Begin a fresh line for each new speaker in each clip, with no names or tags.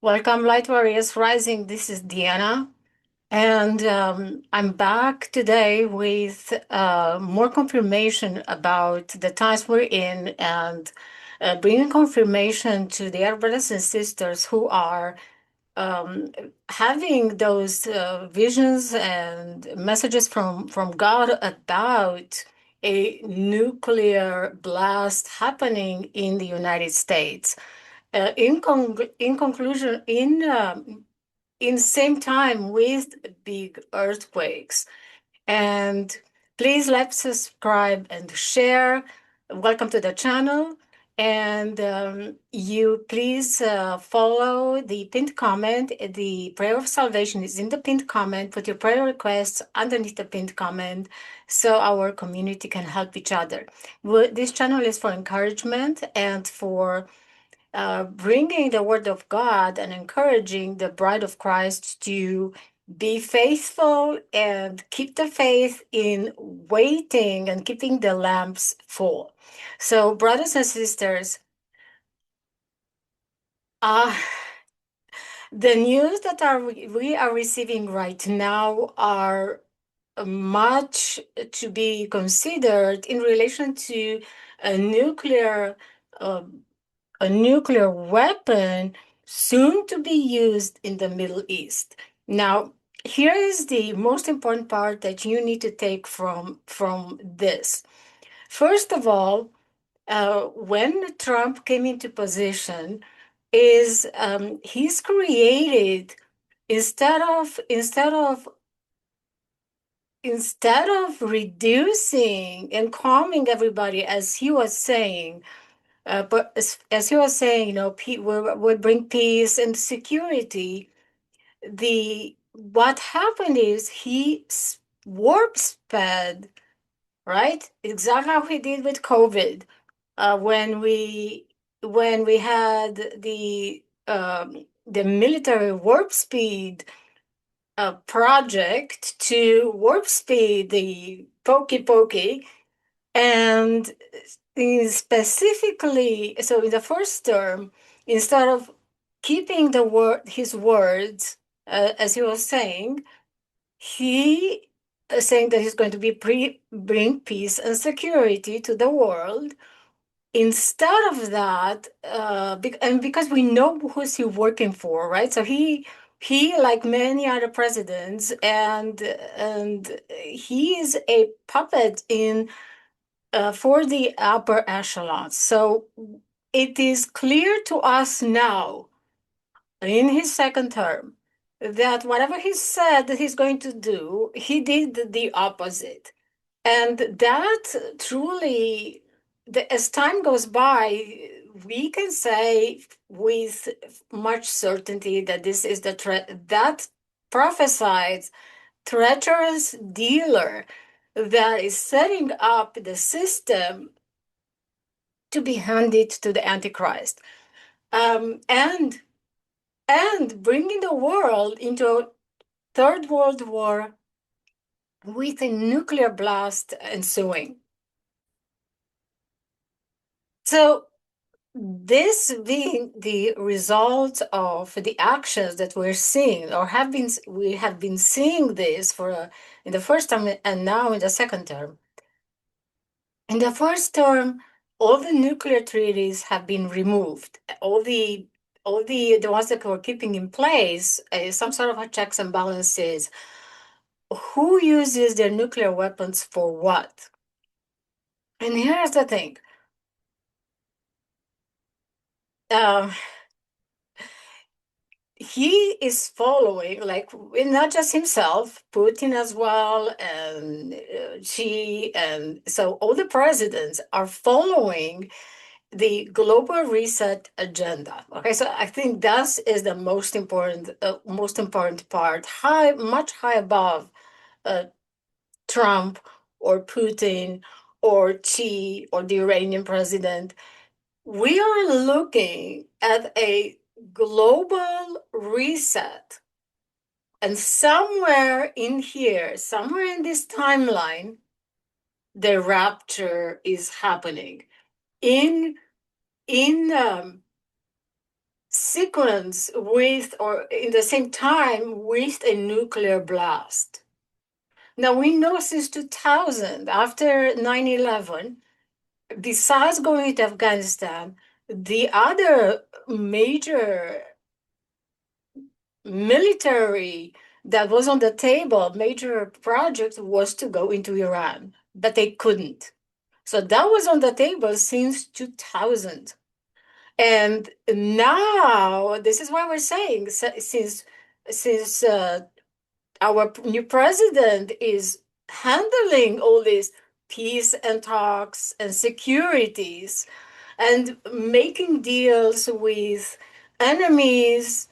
Welcome, Light Warriors Rising. This is Deanna, and I'm back today with more confirmation about the times we're in and bringing confirmation to the brothers and sisters who are having those visions and messages from God about a nuclear blast happening in the United States. In conclusion, in same time with big earthquakes. And please like, subscribe, and share. Welcome to the channel. And you please follow the pinned comment. The prayer of salvation is in the pinned comment. Put your prayer requests underneath the pinned comment so our community can help each other. This channel is for encouragement and for bringing the word of God and encouraging the bride of Christ to be faithful and keep the faith in waiting and keeping the lamps full. So, brothers and sisters, uh, the news that we are receiving right now are much to be considered in relation to a nuclear uh, a nuclear weapon soon to be used in the Middle East. Now, here is the most important part that you need to take from this. First of all, when Trump came into position, is he's created instead of reducing and calming everybody as he was saying. But as he was saying, would bring peace and security. What happened is he warp sped, right? Exactly how he did with COVID. When we had the military warp speed project to warp speed the pokey. And specifically, so in the first term, instead of keeping his words, as he was saying, he saying that he's going to bring peace and security to the world. Instead of that, and because we know who's he working for, right? So he like many other presidents, and he is a puppet in for the upper echelons. So it is clear to us now, in his second term, that whatever he said that he's going to do, he did the opposite. And that truly, as time goes by, we can say with much certainty that this is that prophesied treacherous dealer that is setting up the system to be handed to the Antichrist, and bringing the world into a third world war with a nuclear blast ensuing. So this being the result of the actions that we're seeing, or we have been seeing this in the first term and now in the second term. In the first term, all the nuclear treaties have been removed. All the ones that were keeping in place some sort of a checks and balances. Who uses their nuclear weapons for what? And here's the thing. Uh, he is following, like, not just himself, Putin as well, and Xi, and so all the presidents are following the global reset agenda. Okay, so I think that is the most important part, much high above uh, Trump or Putin or Xi or the Iranian president. We are looking at a global reset. And somewhere in here, somewhere in this timeline, the rapture is happening in sequence with, or in the same time with, a nuclear blast. Now, we know since 2000, after 9/11, besides going to Afghanistan, the other major military that was on the table, major project, was to go into Iran, but they couldn't. So that was on the table since 2000. And now, this is why we're saying, since our new president is handling all these peace and talks and securities and making deals with enemies,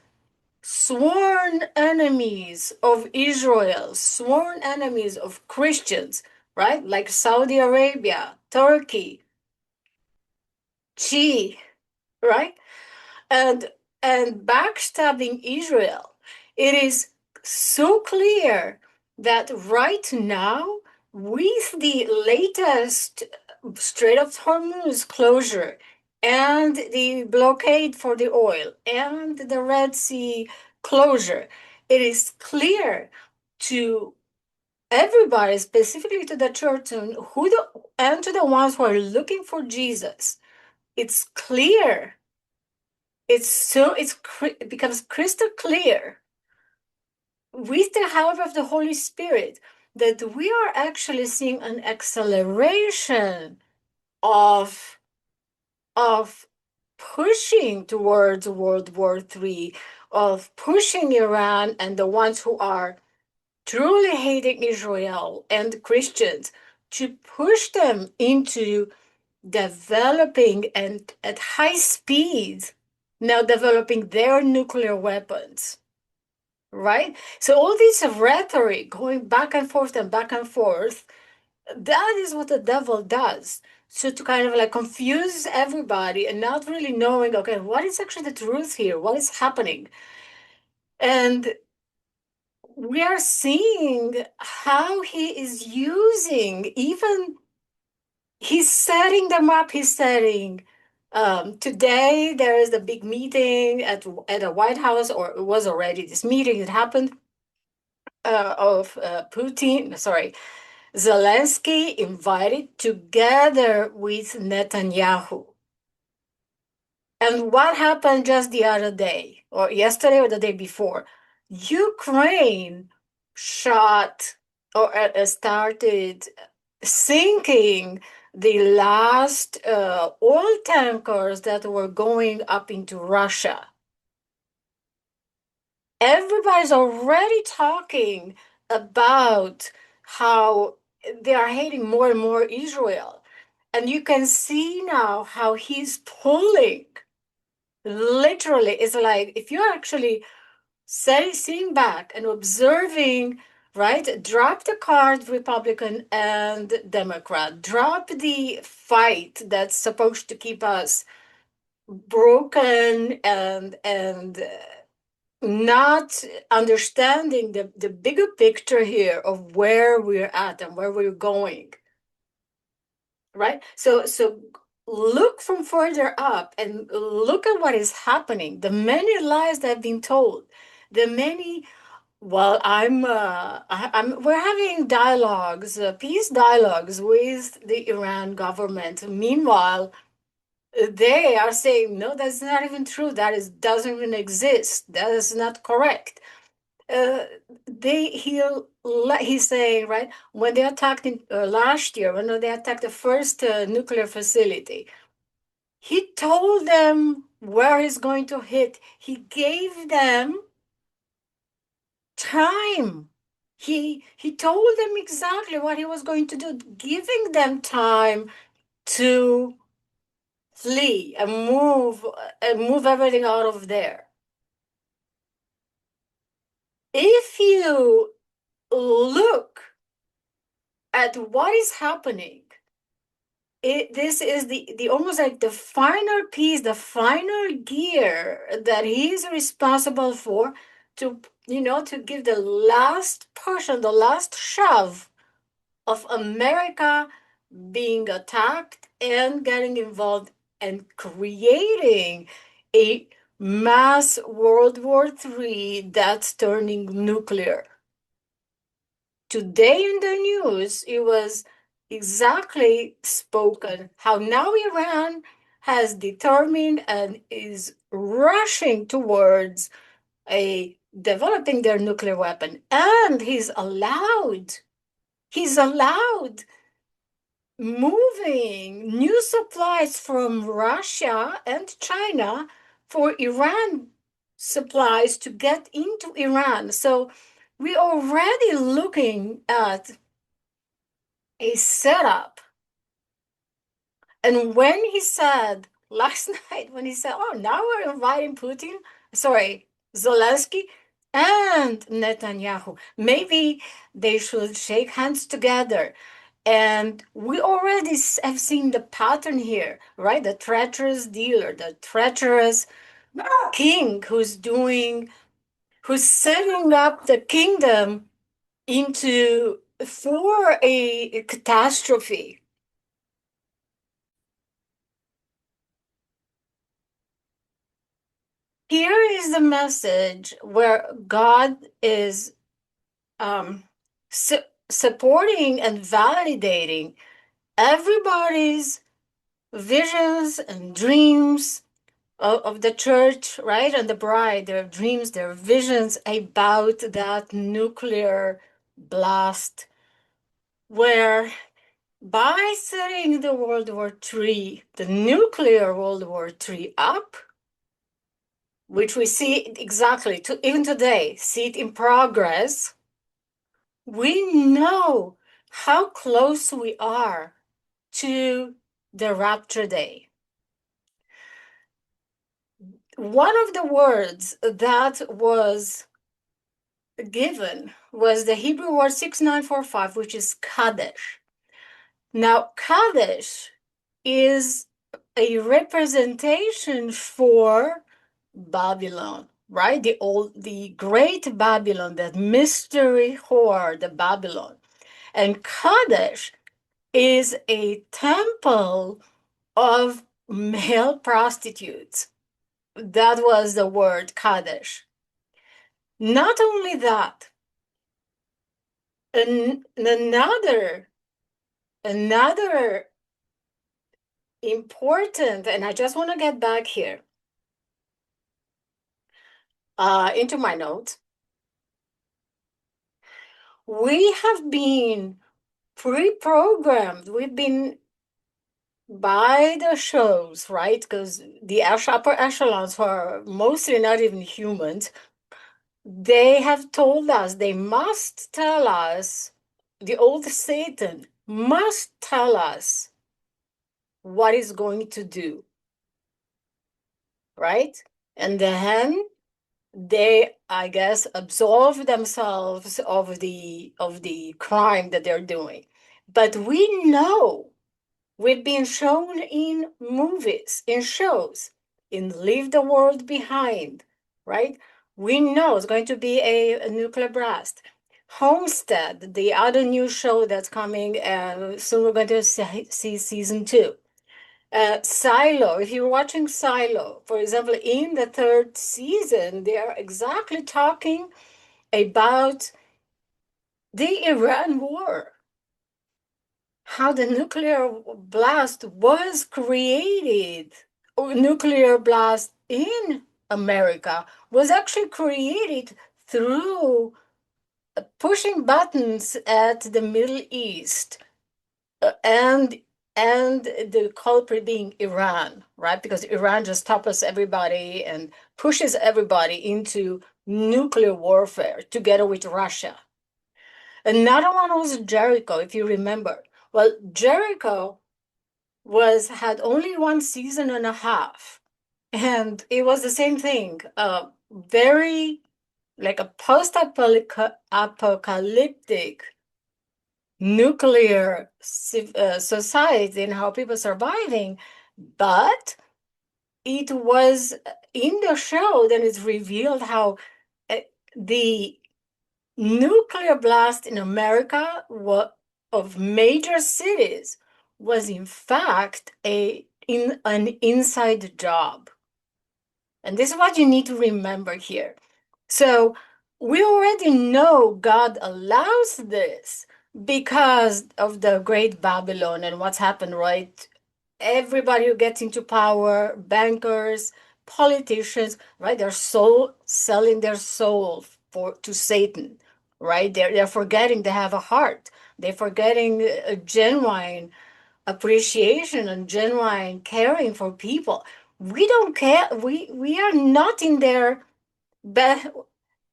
sworn enemies of Israel, sworn enemies of Christians, right? Like Saudi Arabia, Turkey, Xi, right? and and backstabbing Israel. It is so clear that right now, with the latest Strait of Hormuz closure and the blockade for the oil and the Red Sea closure, it is clear to everybody, specifically to the church and to the ones who are looking for Jesus. It's clear, it becomes crystal clear with the help of the Holy Spirit that we are actually seeing an acceleration of of pushing towards World War III, of pushing Iran and the ones who are truly hating Israel and Christians, to push them into developing, and at high speed, now developing their nuclear weapons, right? So all this rhetoric going back and forth and back and forth, that is what the devil does. So to kind of like confuse everybody and not really knowing, okay, what is actually the truth here? What is happening? And we are seeing how he is using, even he's setting them up. He's setting. Today there is a big meeting at the White House, or it was already this meeting that happened, of Putin. Sorry, Zelensky invited together with Netanyahu. And what happened just the other day, or yesterday, or the day before? Ukraine shot, or started sinking the last oil tankers that were going up into Russia. Everybody's already talking about how they are hating more and more Israel. And you can see now how he's pulling. Literally, it's like if you're actually sitting back and observing, right? Drop the card, Republican and Democrat. Drop the fight that's supposed to keep us broken and not understanding the bigger picture here of where we're at and where we're going. Right? So look from further up and look at what is happening. The many lies that have been told, the many. Well, we're having dialogues, peace dialogues with the Iran government. Meanwhile, they are saying, no, that's not even true. Doesn't even exist. That is not correct. Uh, he's saying, right, when they attacked last year, when they attacked the first nuclear facility, he told them where he's going to hit. He gave them time. He told them exactly what he was going to do, giving them time to flee and move everything out of there. If you look at what is happening, this is the almost like the final piece, the final gear that he's responsible for, to to give the last portion, the last shove of America being attacked and getting involved and creating a mass World War III that's turning nuclear. Today in the news, it was exactly spoken how now Iran has determined and is rushing towards a developing their nuclear weapon, and he's allowed moving new supplies from Russia and China for Iran supplies to get into Iran. So we're already looking at a setup. And when he said last night, when he said, oh, now we're inviting Zelensky and Netanyahu, maybe they should shake hands together. And we already have seen the pattern here, right? The treacherous dealer, the treacherous king who's setting up the kingdom into for a catastrophe. Here is the message where God is um, supporting and validating everybody's visions and dreams of the church, right? And the bride, their dreams, their visions about that nuclear blast, where by setting the World War III, the nuclear World War III up, which we see exactly to even today, see it in progress, we know how close we are to the rapture day. One of the words that was given was the Hebrew word 6945, which is Kadesh. Now, Kadesh is a representation for Babylon, right? The great Babylon, that mystery whore, the Babylon. And Kadesh is a temple of male prostitutes. That was the word Kadesh. Not only that, another important, and I just want to get back here into my notes. We have been pre-programmed. We've been by the shows, right? Because the upper echelons, who are mostly not even humans, they have told us, they must tell us, the old Satan must tell us what is going to do, right? And then they, I guess, absolve themselves of the crime that they're doing. But we know, we've been shown in movies, in shows, in Leave the World Behind, right? We know it's going to be a nuclear blast. Homestead, the other new show that's coming, soon we're going to see season 2. Silo, if you're watching Silo, for example, in the 3rd season, they are exactly talking about the Iran war, how the nuclear blast was created, or nuclear blast in America was actually created through pushing buttons at the Middle East, and the culprit being Iran, right? Because Iran just topples everybody and pushes everybody into nuclear warfare together with Russia. Another one was Jericho, if you remember. Well, Jericho had only 1 season and a half, and it was the same thing. Very like a post-apocalyptic nuclear society and how people surviving, but it was in the show. Then it's revealed how the nuclear blast in America of major cities was in fact an inside job. And this is what you need to remember here. So we already know God allows this because of the great Babylon and what's happened, right? Everybody who gets into power, bankers, politicians, right? They're selling their soul to Satan, right? They're forgetting they have a heart. They're forgetting a genuine appreciation and genuine caring for people. We don't care. We are not in their best.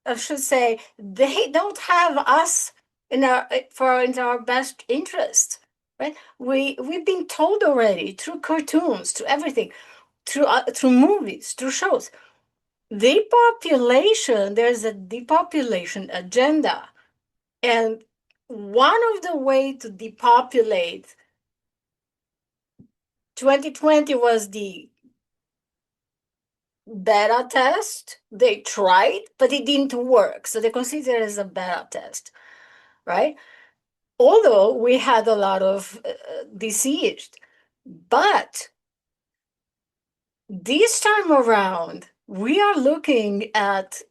I should say they don't have us in our best interest, right? We've been told already through cartoons, through everything, through movies, through shows. Depopulation. There's a depopulation agenda, and one of the way to depopulate 2020 was the beta test. They tried, but it didn't work. So they consider it as a beta test, right? Although we had a lot of deceased. But this time around, we are looking at,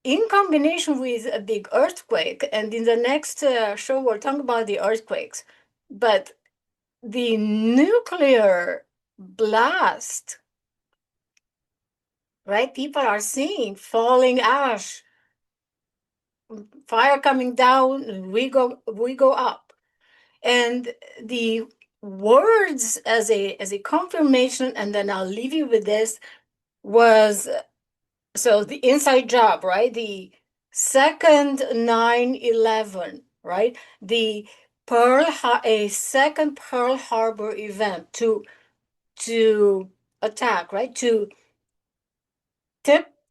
in combination with a big earthquake, and in the next show, we'll talk about the earthquakes, but the nuclear blast, right? People are seeing falling ash, fire coming down, we go up. And the words as a confirmation, and then I'll leave you with this, was so the inside job, right? The second 9/11, right? The a second Pearl Harbor event to attack, right? Tip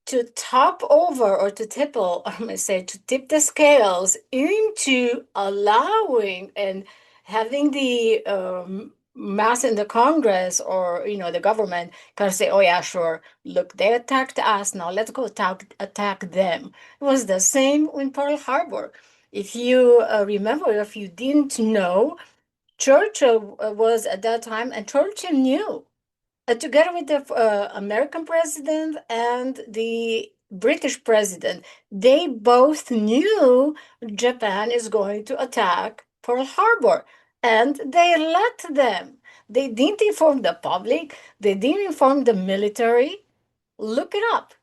to top over or to tipple, I'm gonna say to tip the scales into allowing and having the mass in the Congress or the government kind of say, oh yeah, sure, look, they attacked us, now let's go attack them. It was the same in Pearl Harbor. If you remember, if you didn't know, Churchill was at that time, and Churchill knew together with the American president and the British president, they both knew Japan is going to attack Pearl Harbor, and they let them. They didn't inform the public, they didn't inform the military. Look it up.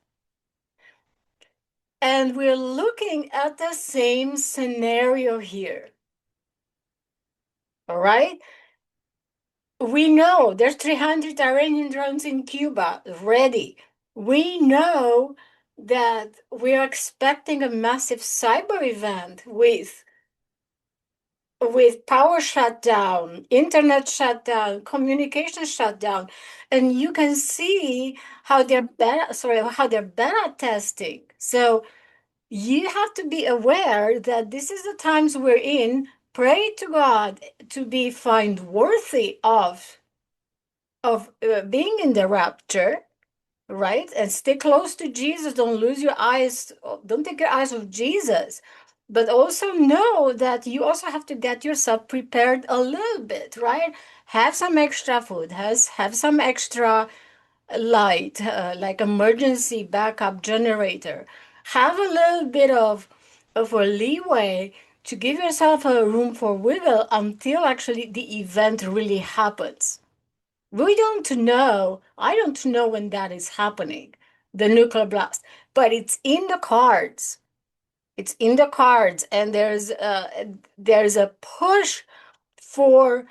And we're looking at the same scenario here. All right? We know there's 300 Iranian drones in Cuba ready. We know that we're expecting a massive cyber event with power shutdown, internet shutdown, communication shutdown, and you can see how they're beta testing. So you have to be aware that this is the times we're in. Pray to God to be found worthy of being in the rapture, right? And stay close to Jesus. Don't lose your eyes. Don't take your eyes off Jesus. But also know that you also have to get yourself prepared a little bit, right? Have some extra food, have some extra light, like emergency backup generator. Have a little bit of a leeway to give yourself a room for wiggle until actually the event really happens. We don't know. I don't know when that is happening, the nuclear blast, but it's in the cards. It's in the cards, and there's a push for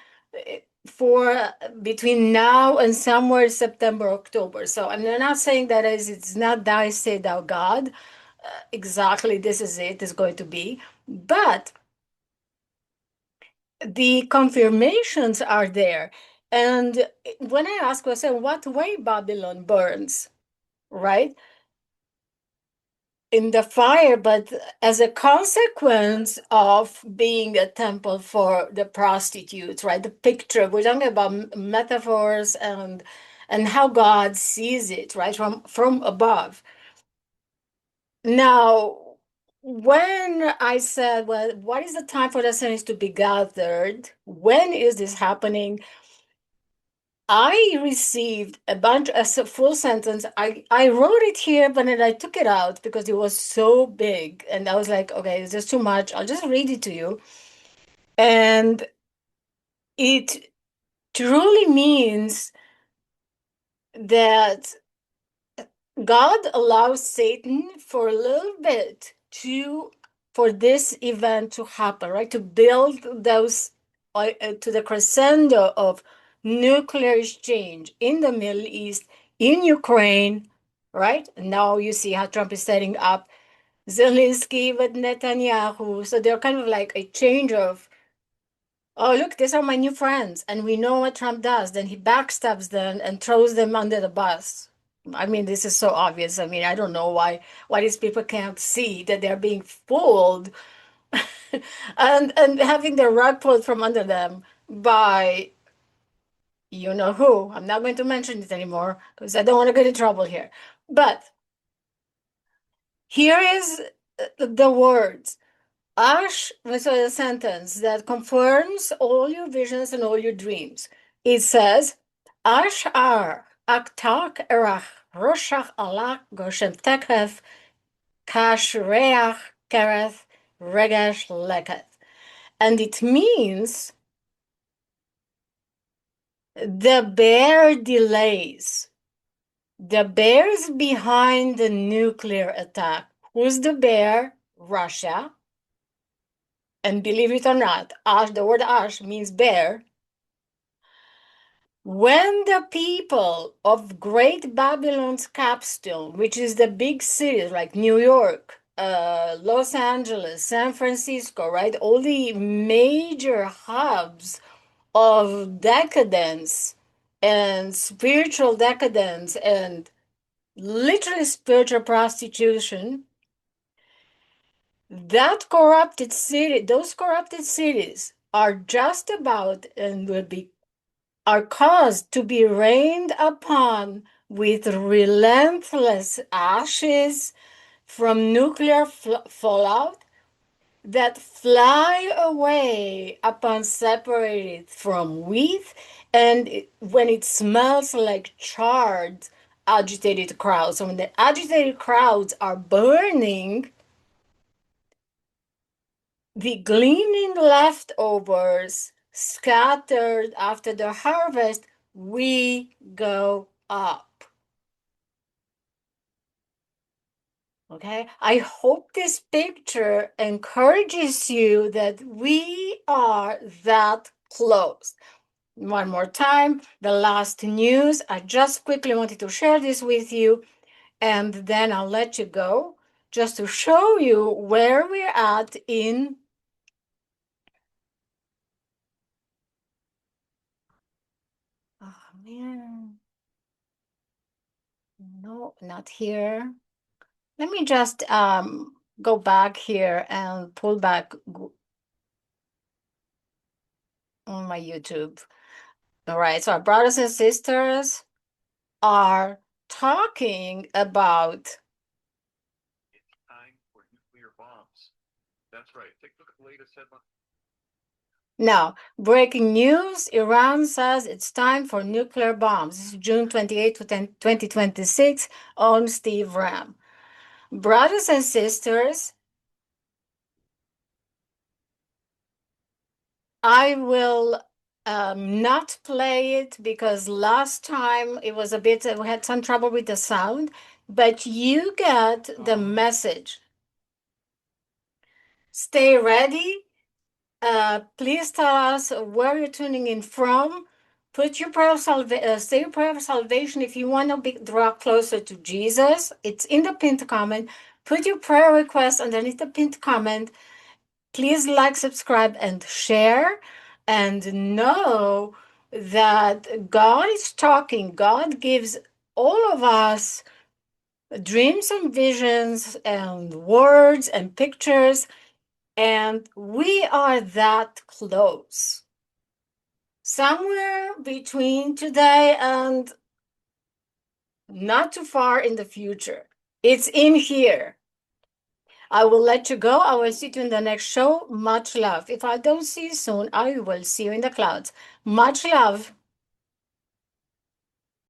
for between now and somewhere September, October. So I'm not saying that it's not thou say thou God. Exactly, this is it is going to be, but the confirmations are there. And when I ask myself, what way Babylon burns, right? In the fire, but as a consequence of being a temple for the prostitutes, right? The picture, we're talking about metaphors and how God sees it, right? From above. Now, when I said, well, what is the time for the saints to be gathered? When is this happening? I received a bunch, a full sentence. I wrote it here, but then I took it out because it was so big. And I was like, okay, it's just too much. I'll just read it to you. And it truly means that God allows Satan for a little bit for this event to happen, right? To build those to the crescendo of nuclear exchange in the Middle East, in Ukraine, right? Now you see how Trump is setting up Zelensky with Netanyahu. So they're kind of like a change of, oh, look, these are my new friends. And we know what Trump does. Then he backstabs them and throws them under the bus. I mean, this is so obvious. I mean, I don't know why these people can't see that they're being fooled and having the rug pulled from under them by you know who. I'm not going to mention it anymore because I don't want to get in trouble here. But here is the words. Ash was a sentence that confirms all your visions and all your dreams. It says, Ash ar aktak erach roshach alak goshem tekef kashreach kereth regesh leket. And it means the bear delays. The bear is behind the nuclear attack. Who's the bear? Russia. And believe it or not, Ash, the word Ash means bear. When the people of Great Babylon's capstone, which is the big cities like New York, Los Angeles, San Francisco, right? All the major hubs of decadence and spiritual decadence and literally spiritual prostitution, that corrupted city, those corrupted cities are just about and are caused to be rained upon with relentless ashes from nuclear fallout that fly away upon separated from wheat, and when it smells like charred agitated crowds. So when the agitated crowds are burning, the gleaning leftovers scattered after the harvest, we go up. Okay, I hope this picture encourages you that we are that close. One more time, the last news. I just quickly wanted to share this with you, and then I'll let you go just to show you where we're at in. Oh, man. No, not here. Let me just go back here and pull back on my YouTube. All right, so our brothers and sisters are talking about. It's time for nuclear bombs. That's right. Take a look at the latest headline. Now, breaking news, Iran says it's time for nuclear bombs. This is June 28, 2026 on Steve Ram. Brothers and sisters, I will not play it because last time it was a bit, we had some trouble with the sound, but you get the message. Stay ready. Please tell us where you're tuning in from. Put your prayer of say your prayer of salvation if you want to draw closer to Jesus. It's in the pinned comment. Put your prayer request underneath the pinned comment. Please like, subscribe, and share. And know that God is talking. God gives all of us dreams and visions and words and pictures. And we are that close. Somewhere between today and not too far in the future. It's in here. I will let you go. I will see you in the next show. Much love. If I don't see you soon, I will see you in the clouds. Much love.